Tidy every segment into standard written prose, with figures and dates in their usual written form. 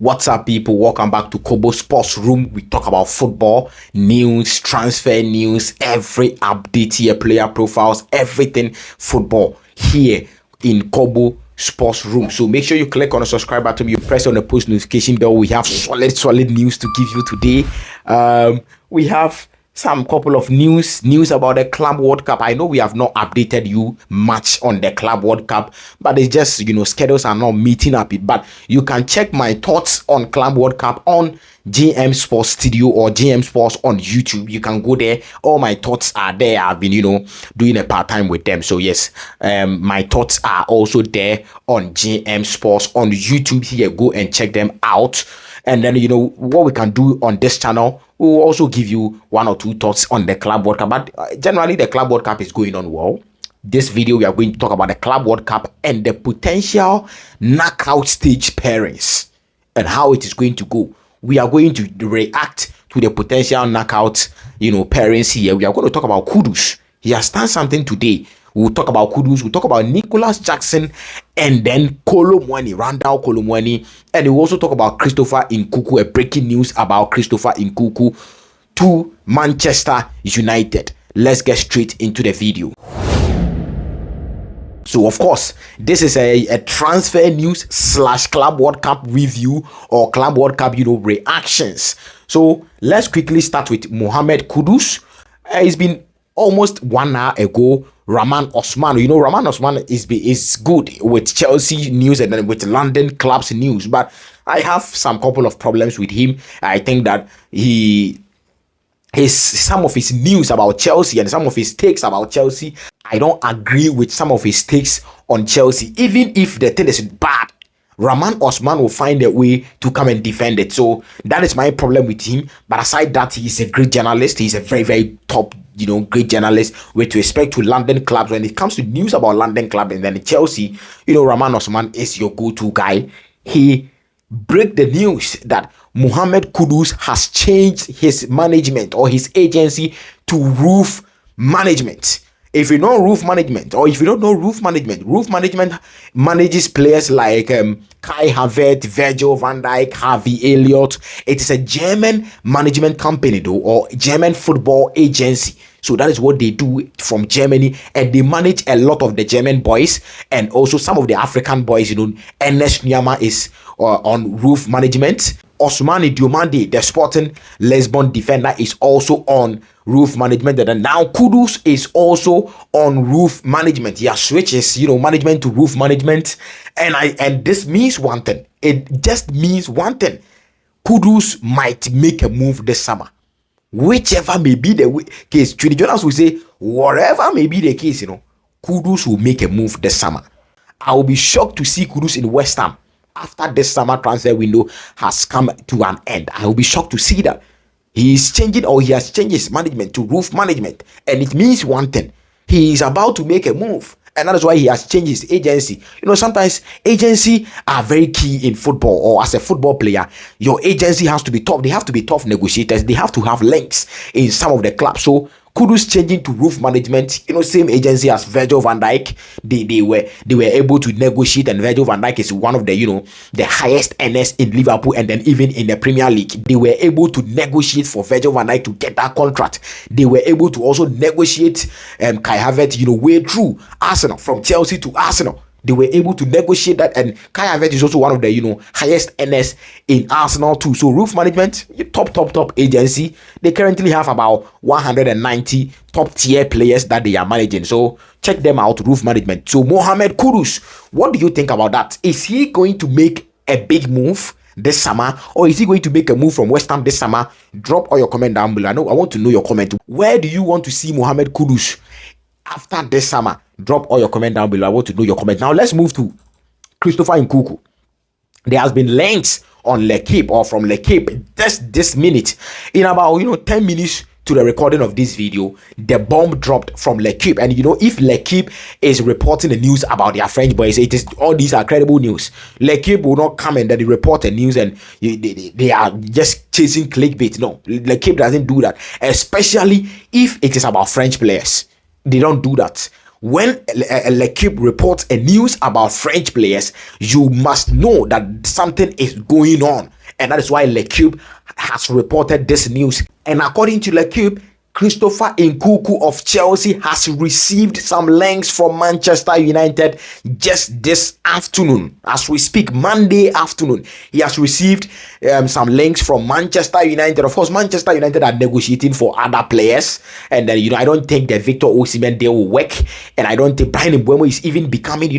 What's up, people? Welcome back to Kobo Sports Room. We talk about football news, transfer news, every update here, player profiles, everything football here in Kobo Sports Room. So make sure you click on the subscribe button, you press on the post notification bell. We have solid news to give you today. We have some couple of news about the Club World Cup. I know we have not updated you much on the Club World Cup, but it's just, schedules are not meeting up. But you can check my thoughts on Club World Cup on GM Sports Studio or GM Sports on YouTube. You can go there. All my thoughts are there. I've been, doing a part-time with them. So yes, my thoughts are also there on GM Sports on YouTube. Here, go and check them out. And then, what we can do on this channel, we will also give you one or two thoughts on the Club World Cup. But generally, the Club World Cup is going on well. This video, we are going to talk about the Club World Cup and the potential knockout stage pairings and how it is going to go. We are going to react to the potential knockout, pairings here. We are going to talk about Kudus. He has done something today. We'll talk about Kudus, we'll talk about Nicholas Jackson, and then Randall Kolomwani, and we'll also talk about Christopher Nkunku, a breaking news about Christopher Nkunku to Manchester United. Let's get straight into the video. So, of course, this is a transfer news / Club World Cup review or Club World Cup, reactions. So, let's quickly start with Mohamed Kudus. It's been almost 1 hour ago. Rahman Osman, Rahman Osman is good with Chelsea news and then with London clubs news, but I have some couple of problems with him. I think that some of his news about Chelsea and some of his takes about Chelsea, I don't agree with some of his takes on Chelsea. Even if the thing is bad, Rahman Osman will find a way to come and defend it. So that is my problem with him. But aside that, he is a great journalist. He's a very top, great journalist with respect to London clubs. When it comes to news about London club and then Chelsea, Rahman Osman is your go-to guy. He break the news that Mohamed Kudus has changed his management or his agency to Roof Management. If you know Roof Management, or if you don't know Roof Management manages players like Kai Havertz, Virgil van Dijk, Harvey Elliott. It is a German management company though, or German football agency. So that is what they do from Germany, and they manage a lot of the German boys and also some of the African boys. Ernest Nyama is on Roof Management. Ousmane Diomande, the Sporting Lisbon defender, is also on Roof Management, and now Kudus is also on Roof Management. He has switches, management to Roof Management, and this means one thing. It just means one thing. Kudus might make a move this summer. Whichever may be the case, Trinity Jonas will say, whatever may be the case, Kudus will make a move this summer. I will be shocked to see Kudus in West Ham after this summer transfer window has come to an end. I will be shocked to see that he is changing, or he has changed his management to Roof Management, and it means one thing: he is about to make a move, and that is why he has changed his agency. Sometimes agency are very key in football, or as a football player, your agency has to be tough. They have to be tough negotiators. They have to have links in some of the clubs. So Kudus changing to Roof Management, same agency as Virgil van Dijk. They were able to negotiate, and Virgil van Dijk is one of the the highest earners in Liverpool, and then even in the Premier League. They were able to negotiate for Virgil van Dijk to get that contract. They were able to also negotiate Kai Havertz, way through Arsenal, from Chelsea to Arsenal. They were able to negotiate that, and Kai Havertz is also one of the highest earners in Arsenal too. So Roof Management, top agency. They currently have about 190 top tier players that they are managing. So check them out, Roof Management. So Mohamed Kudus, what do you think about that? Is he going to make a big move this summer, or is he going to make a move from West Ham this summer? Drop all your comment down below. I want to know your comment. Where do you want to see Mohamed Kudus after this summer? Drop all your comment down below. I want to know your comment. Now let's move to Christopher Nkunku. There has been links on L'Equipe, or from L'Equipe, just this minute, in about 10 minutes to the recording of this video, the bomb dropped from L'Equipe. And if L'Equipe is reporting the news about their French boys, it is all these are credible news. L'Equipe will not come and then they report the news and they are just chasing clickbait. No, L'Equipe doesn't do that, especially if it is about French players. They don't do that. when L'Equipe reports a news about French players, you must know that something is going on. And that is why L'Equipe has reported this news. And according to L'Equipe, Christopher Nkunku of Chelsea has received some links from Manchester United just this afternoon. As we speak, Monday afternoon, he has received some links from Manchester United. Of course, Manchester United are negotiating for other players. And then, I don't think that Victor Osimhen deal will work. And I don't think Bryan Mbeumo is even becoming,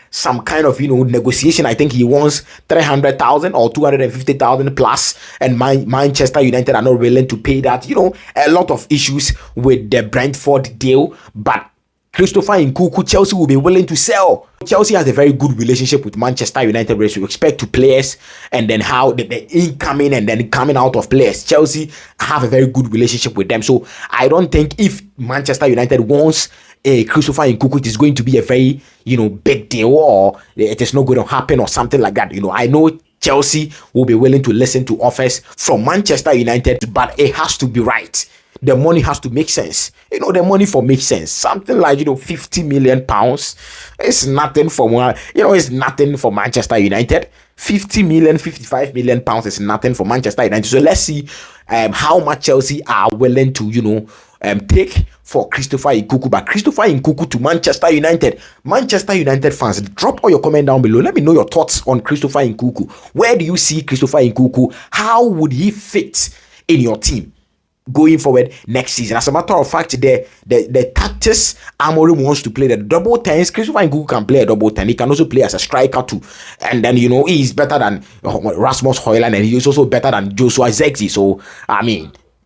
some kind of, negotiation. I think he wants 300,000 or 250,000 plus. And Manchester United are not willing to pay that, a lot of issues with the Brentford deal, but Christopher Nkunku, Chelsea will be willing to sell. Chelsea has a very good relationship with Manchester United with respect to players and then how the incoming and then coming out of players. Chelsea have a very good relationship with them. So I don't think if Manchester United wants Christopher Nkunku, it is going to be a very, big deal, or it is not going to happen or something like that. I know Chelsea will be willing to listen to offers from Manchester United, but it has to be right. The money has to make sense. The money for makes sense. Something like, 50 million pounds. It's nothing for, it's nothing for Manchester United. 50 million, 55 million pounds is nothing for Manchester United. So let's see how much Chelsea are willing to, take for Christopher Nkunku. But Christopher Nkunku to Manchester United. Manchester United fans, drop all your comment down below. Let me know your thoughts on Christopher Nkunku. Where do you see Christopher Nkunku? How would he fit in your team going forward next season? As a matter of fact, the tactics Amorim wants to play the double tens. Christopher Nkunku can play a double 10. He can also play as a striker too. And then, he's better than Rasmus Højlund, and he's also better than Joshua Zexi. So,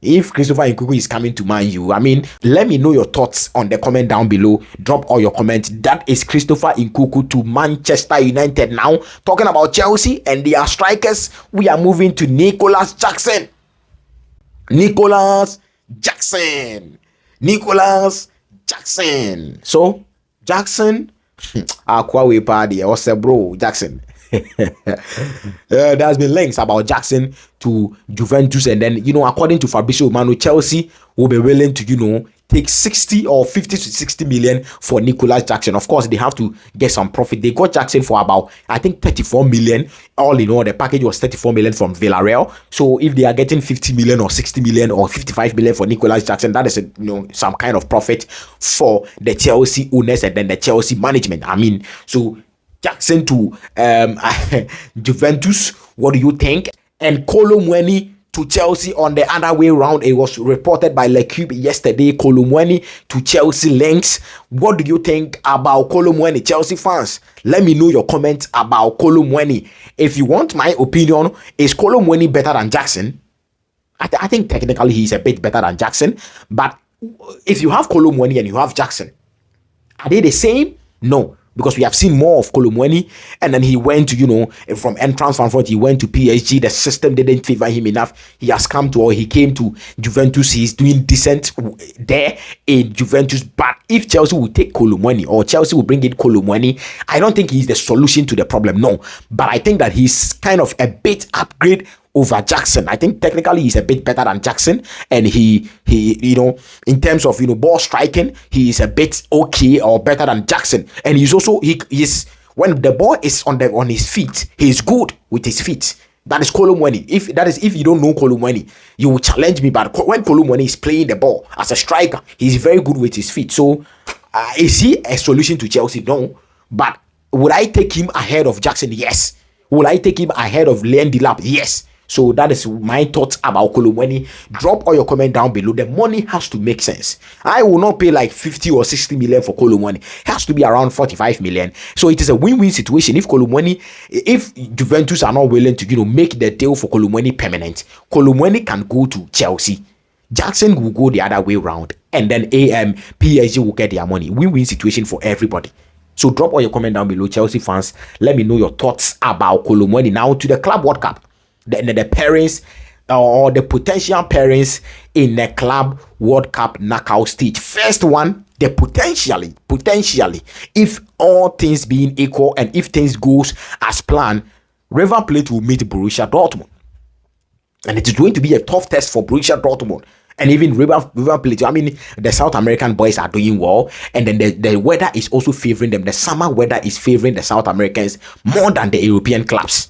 if Christopher Nkunku is coming to Man U, let me know your thoughts on the comment down below. Drop all your comments. That is Christopher Nkunku to Manchester United. Now, talking about Chelsea and their strikers, we are moving to Nicolas Jackson. Nicolas Jackson. So, Jackson, Aquawe party, or say bro, Jackson. There's been links about Jackson to Juventus, and then according to Fabrizio Romano, Chelsea will be willing to take 60 or 50 to 60 million for Nicolas Jackson. Of course, they have to get some profit. They got Jackson for about, I think, 34 million. All in all, the package was 34 million from Villarreal. So if they are getting 50 million or 60 million or 55 million for Nicolas Jackson, that is some kind of profit for the Chelsea owners and then the Chelsea management. So Jackson to Juventus, what do you think? And Kolo Muani to Chelsea on the other way around. It was reported by L'Equipe yesterday. Kolo Muani to Chelsea links. What do you think about Kolo Muani, Chelsea fans? Let me know your comments about Kolo Muani. If you want my opinion, is Kolo Muani better than Jackson? I think technically he's a bit better than Jackson. But if you have Kolo Muani and you have Jackson, are they the same? No. Because we have seen more of Kolo Muani, and then he went to, from Entrance Frankfurt, he went to PSG. The system didn't favor him enough. He came to Juventus. He's doing decent there in Juventus. But if Chelsea will take Kolo Muani, or Chelsea will bring in Kolo Muani, I don't think he's the solution to the problem. No. But I think that he's kind of a bit upgrade over Jackson. I think technically he's a bit better than Jackson, and he in terms of ball striking, he is a bit okay or better than Jackson. And he's also he's when the ball is on his feet, he's good with his feet. That is Kolo Muani. If you don't know Kolo Muani, you will challenge me. But when Kolo Muani is playing the ball as a striker, he's very good with his feet. So is he a solution to Chelsea? No. But would I take him ahead of Jackson? Yes. Would I take him ahead of Leon Delap? Yes. So that is my thoughts about Kolo Muani. Drop all your comment down below. The money has to make sense. I will not pay like 50 or 60 million for Kolo Muani. It has to be around 45 million. So it is a win-win situation. If Juventus are not willing to make the deal for Kolo Muani permanent, Kolo Muani can go to Chelsea. Jackson will go the other way around, and then PSG will get their money. Win-win situation for everybody. So drop all your comment down below, Chelsea fans. Let me know your thoughts about Kolo Muani. Now to the Clubworldcup. The parents or the potential parents in the Club World Cup knockout stage. First one, the potentially, if all things being equal and if things goes as planned, River Plate will meet Borussia Dortmund. And it is going to be a tough test for Borussia Dortmund. And even River Plate, I mean, the South American boys are doing well, and then the weather is also favoring them. The summer weather is favoring the South Americans more than the European clubs.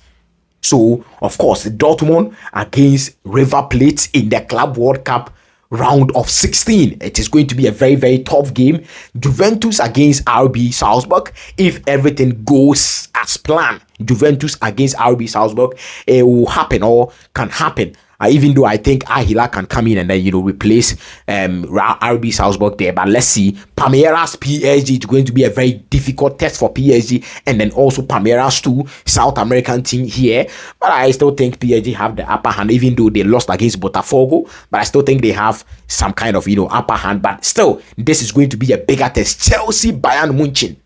So, of course, Dortmund against River Plate in the Club World Cup round of 16. It is going to be a very, very tough game. Juventus against RB Salzburg. If everything goes as planned, Juventus against RB Salzburg, it will happen or can happen. Even though I think Ahila can come in and then, replace RB Salzburg there. But let's see. Palmeiras PSG is going to be a very difficult test for PSG. And then also Palmeiras too, South American team here. But I still think PSG have the upper hand, even though they lost against Botafogo. But I still think they have some kind of, upper hand. But still, this is going to be a bigger test. Chelsea, Bayern Munich.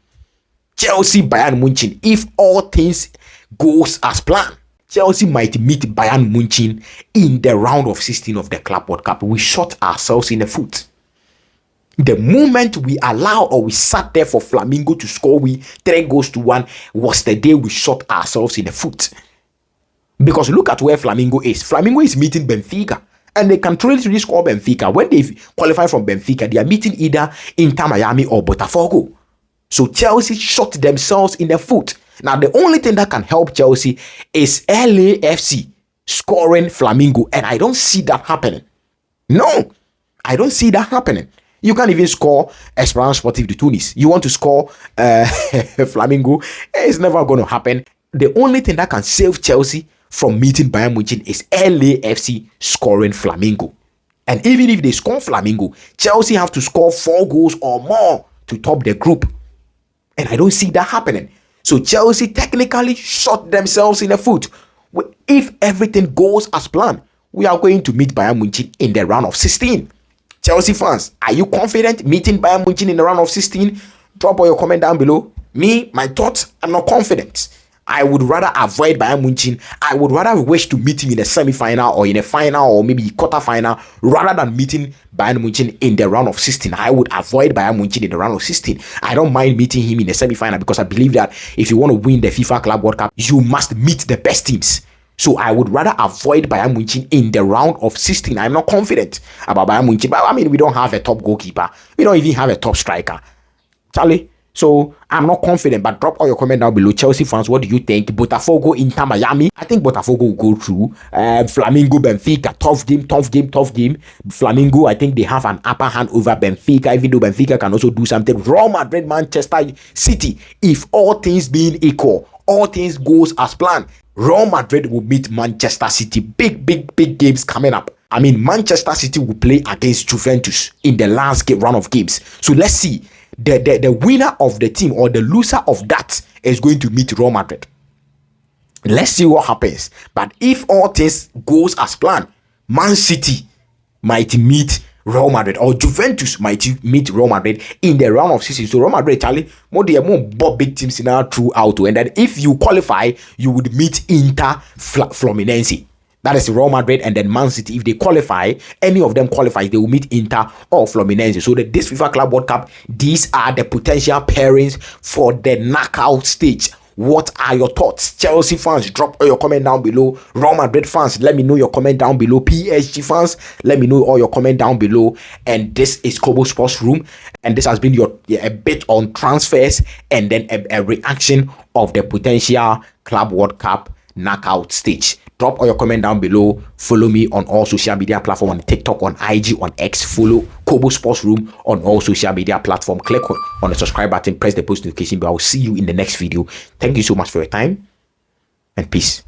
Chelsea, Bayern Munich. If all things goes as planned, Chelsea might meet Bayern Munich in the round of 16 of the Club World Cup. We shot ourselves in the foot. The moment we allow or we sat there for Flamengo to score 3-1 was the day we shot ourselves in the foot. Because look at where Flamengo is. Flamengo is meeting Benfica. And they can truly score Benfica. When they qualify from Benfica, they are meeting either Inter Miami or Botafogo. So Chelsea shot themselves in the foot. Now, the only thing that can help Chelsea is LAFC scoring Flamengo, and I don't see that happening. No, I don't see that happening. You can't even score Esperance Sportive de Tunis. You want to score Flamengo, it's never going to happen. The only thing that can save Chelsea from meeting Bayern Munich is LAFC scoring Flamengo. And even if they score Flamengo, Chelsea have to score 4 goals or more to top the group. And I don't see that happening. So Chelsea technically shot themselves in the foot. If everything goes as planned, we are going to meet Bayern Munich in the round of 16. Chelsea fans, are you confident meeting Bayern Munich in the round of 16? Drop all your comment down below. Me, my thoughts, I'm not confident. I would rather avoid Bayern Munich. I would rather wish to meet him in a semi-final or in a final or maybe quarter-final rather than meeting Bayern Munich in the round of 16. I would avoid Bayern Munich in the round of 16. I don't mind meeting him in the semi-final because I believe that if you want to win the FIFA Club World Cup, you must meet the best teams. So I would rather avoid Bayern Munich in the round of 16. I'm not confident about Bayern Munich. But I mean, we don't have a top goalkeeper. We don't even have a top striker. Charlie. So I'm not confident, but drop all your comment down below. Chelsea fans, what do you think? Botafogo, Inter Miami. I think Botafogo will go through. Flamengo, Benfica, tough game. Flamengo, I think they have an upper hand over Benfica, even though Benfica can also do something. Real Madrid, Manchester City. If all things being equal, all things goes as planned, Real Madrid will meet Manchester City. Big games coming up. I mean, Manchester City will play against Juventus in the last round of games. So let's see. The winner of the team or the loser of that is going to meet Real Madrid. Let's see what happens. But if all things goes as planned, Man City might meet Real Madrid or Juventus might meet Real Madrid in the round of 16. So Real Madrid, Charlie, more big teams now throughout. And then if you qualify, you would meet Inter Fluminense. That is Real Madrid and then Man City. If they qualify, any of them qualifies, they will meet Inter or Fluminense. So this FIFA Club World Cup, these are the potential pairings for the knockout stage. What are your thoughts? Chelsea fans, drop all your comment down below. Real Madrid fans, let me know your comment down below. PSG fans, let me know all your comment down below. And this is Kobo Sports Room. And this has been a bit on transfers and then a reaction of the potential Club World Cup knockout stage. Drop all your comment down below. Follow me on all social media platforms, on TikTok, on IG, on X. Follow Kobo Sports Room on all social media platforms. Click on the subscribe button, press the post notification bell. I will see you in the next video. Thank you so much for your time and peace.